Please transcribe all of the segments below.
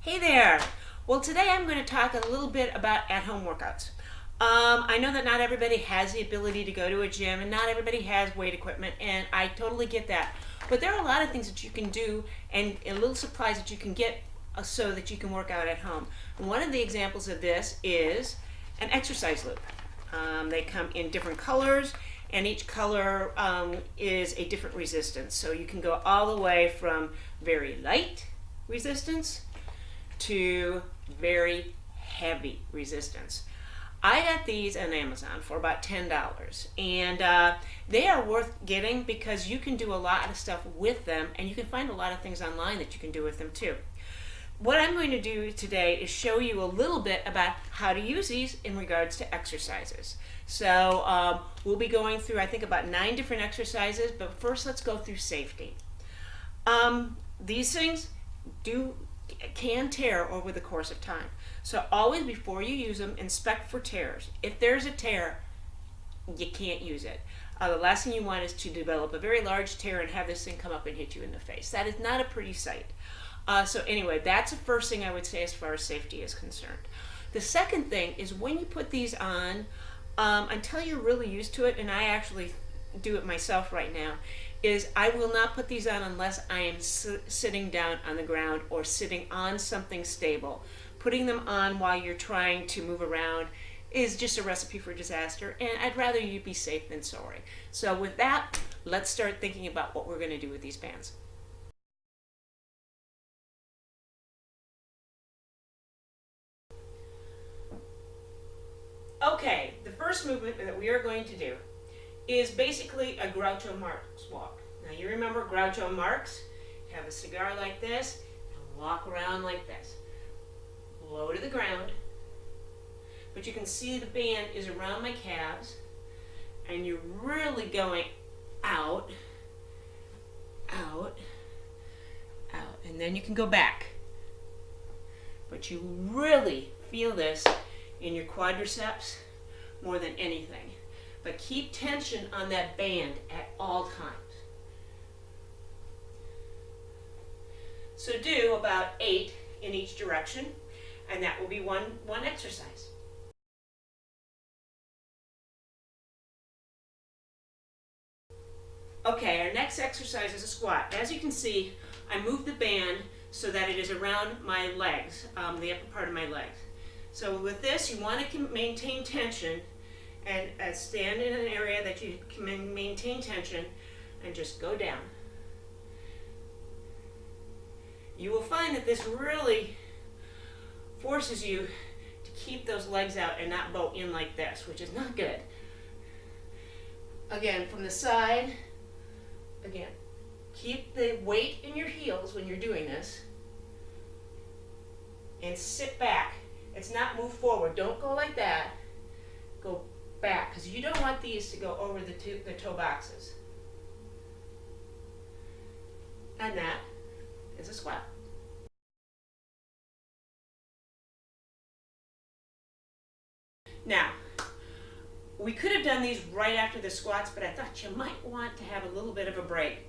Hey there! Well, today I'm going to talk a little bit about at-home workouts. I know that not everybody has the ability to go to a gym and not everybody has weight equipment, and I totally get that. But there are a lot of things that you can do and little supplies that you can get so that you can work out at home. And one of the examples of this is an exercise loop. They come in different colors, and each color is a different resistance. So you can go all the way from very light resistance to very heavy resistance. I got these on Amazon for about $10, and they are worth getting because you can do a lot of stuff with them, and you can find a lot of things online that you can do with them too. What I'm going to do today is show you a little bit about how to use these in regards to exercises. So we'll be going through, I think, about 9 different exercises, but first let's go through safety. These things can tear over the course of time. So always, before you use them, inspect for tears. If there's a tear, you can't use it. The last thing you want is to develop a very large tear and have this thing come up and hit you in the face. That is not a pretty sight. So anyway, that's the first thing I would say as far as safety is concerned. The second thing is when you put these on, until you're really used to it, and I actually do it myself right now, is I will not put these on unless I am sitting down on the ground or sitting on something stable. Putting them on while you're trying to move around is just a recipe for disaster, and I'd rather you be safe than sorry. So with that, let's start thinking about what we're going to do with these bands. Okay, the first movement that we are going to do is basically a Groucho Marx walk. Now you remember Groucho Marx? Have a cigar like this and walk around like this. Low to the ground, but you can see the band is around my calves, and you're really going out, out, out, and then you can go back. But you really feel this in your quadriceps more than anything. But keep tension on that band at all times. So do about 8 in each direction, and that will be one exercise. Okay, our next exercise is a squat. As you can see, I move the band so that it is around my legs, the upper part of my legs. So with this, you want to maintain tension and stand in an area that you can maintain tension and just go down. You will find that this really forces you to keep those legs out and not bow in like this, which is not good. Again, from the side, again, keep the weight in your heels when you're doing this, and sit back. It's not move forward. Don't go like that. Go back, because you don't want these to go over the toe boxes. And that is a squat. Now, we could have done these right after the squats, but I thought you might want to have a little bit of a break.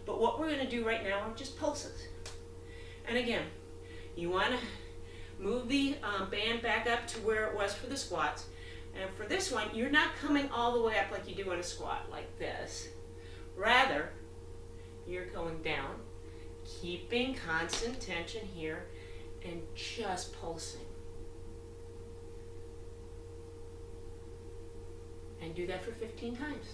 But what we're going to do right now are just pulses. And again, you want to move the band back up to where it was for the squats. And for this one, you're not coming all the way up like you do on a squat, like this. Rather, you're going down, keeping constant tension here, and just pulsing. And do that for 15 times.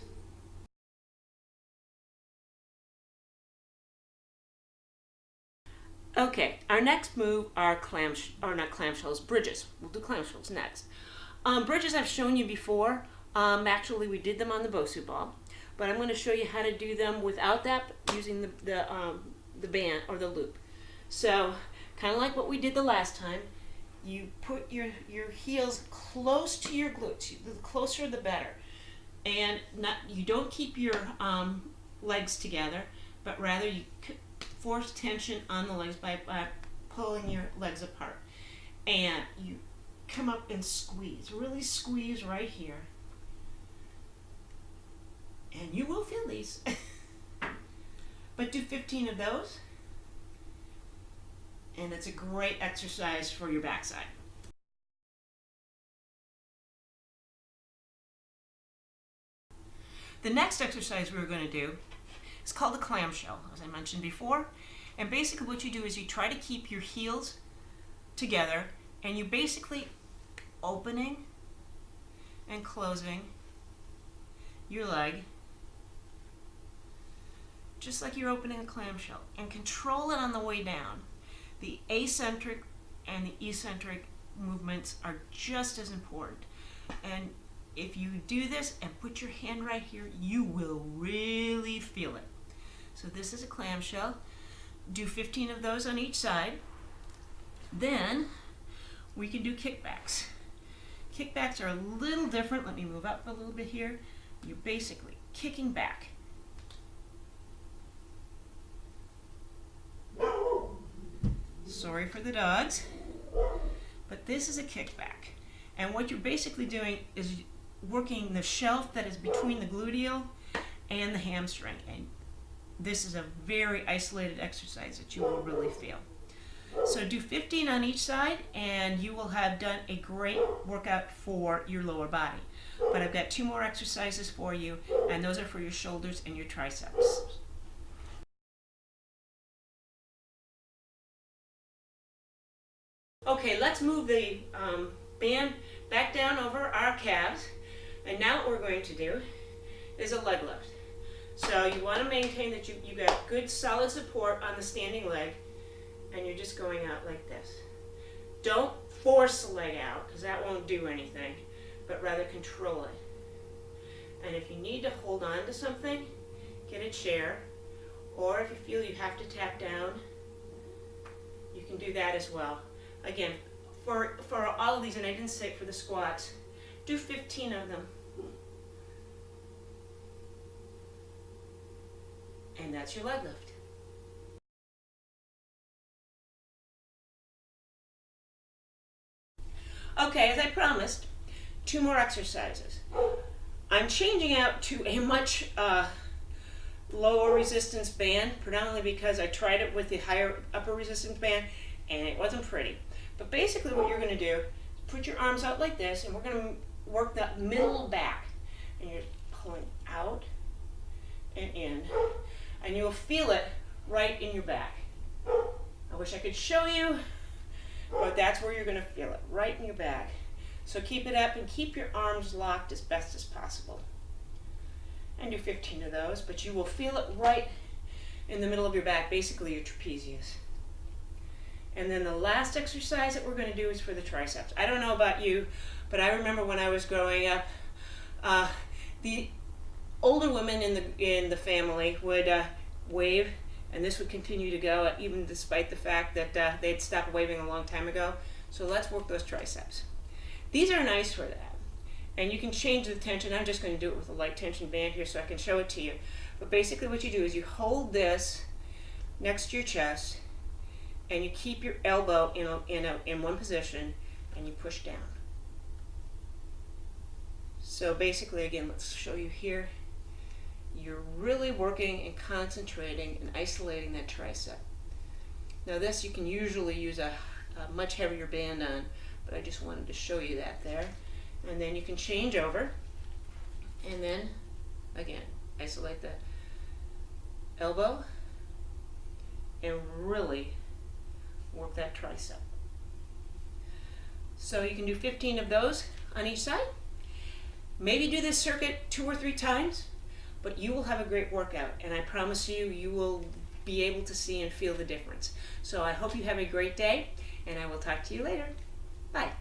Okay, our next move are bridges. We'll do clamshells next. Bridges I've shown you before. Actually, we did them on the Bosu ball, but I'm going to show you how to do them without that, using the band or the loop. So, kind of like what we did the last time, you put your heels close to your glutes. The closer, the better. And you don't keep your legs together, but rather you force tension on the legs by pulling your legs apart. And you come up and squeeze, really squeeze right here. And you will feel these. But do 15 of those. And it's a great exercise for your backside. The next exercise we're going to do is called the clamshell, as I mentioned before. And basically what you do is you try to keep your heels together, and you basically opening and closing your leg just like you're opening a clamshell, and control it on the way down. The eccentric and the eccentric movements are just as important. And if you do this and put your hand right here, you will really feel it. So this is a clamshell. Do 15 of those on each side. Then we can do kickbacks. Kickbacks are a little different. Let me move up a little bit here. You're basically kicking back. Sorry for the dogs, but this is a kickback. And what you're basically doing is working the shelf that is between the gluteal and the hamstring. And this is a very isolated exercise that you will really feel. So do 15 on each side, and you will have done a great workout for your lower body. But I've got 2 more exercises for you, and those are for your shoulders and your triceps. Okay, let's move the band back down over our calves. And now what we're going to do is a leg lift. So you want to maintain that you got good solid support on the standing leg, and you're just going out like this. Don't force the leg out, because that won't do anything, but rather control it. And if you need to hold on to something, get a chair, or if you feel you have to tap down, you can do that as well. Again, for all of these, and I didn't say it for the squats, do 15 of them. And that's your leg lift. Okay, as I promised, 2 more exercises. I'm changing out to a much lower resistance band, predominantly because I tried it with the higher upper resistance band and it wasn't pretty. But basically what you're going to do is put your arms out like this, and we're going to work that middle back. And you're pulling out and in, and you'll feel it right in your back. I wish I could show you, but that's where you're going to feel it, right in your back. So keep it up and keep your arms locked as best as possible. And do 15 of those, but you will feel it right in the middle of your back, basically your trapezius. And then the last exercise that we're going to do is for the triceps. I don't know about you, but I remember when I was growing up, the older women in the family would wave, and this would continue to go even despite the fact that they'd stopped waving a long time ago. So let's work those triceps. These are nice for that. And you can change the tension. I'm just going to do it with a light tension band here so I can show it to you. But basically what you do is you hold this next to your chest, and you keep your elbow in one position, and you push down. So basically, again, let's show you here. You're really working and concentrating and isolating that tricep. Now this you can usually use a much heavier band on, but I just wanted to show you that there. And then you can change over, and then again, isolate the elbow and really work that tricep. So you can do 15 of those on each side. Maybe do this circuit 2 or 3 times, but you will have a great workout, and I promise you, you will be able to see and feel the difference. So I hope you have a great day, and I will talk to you later. Bye.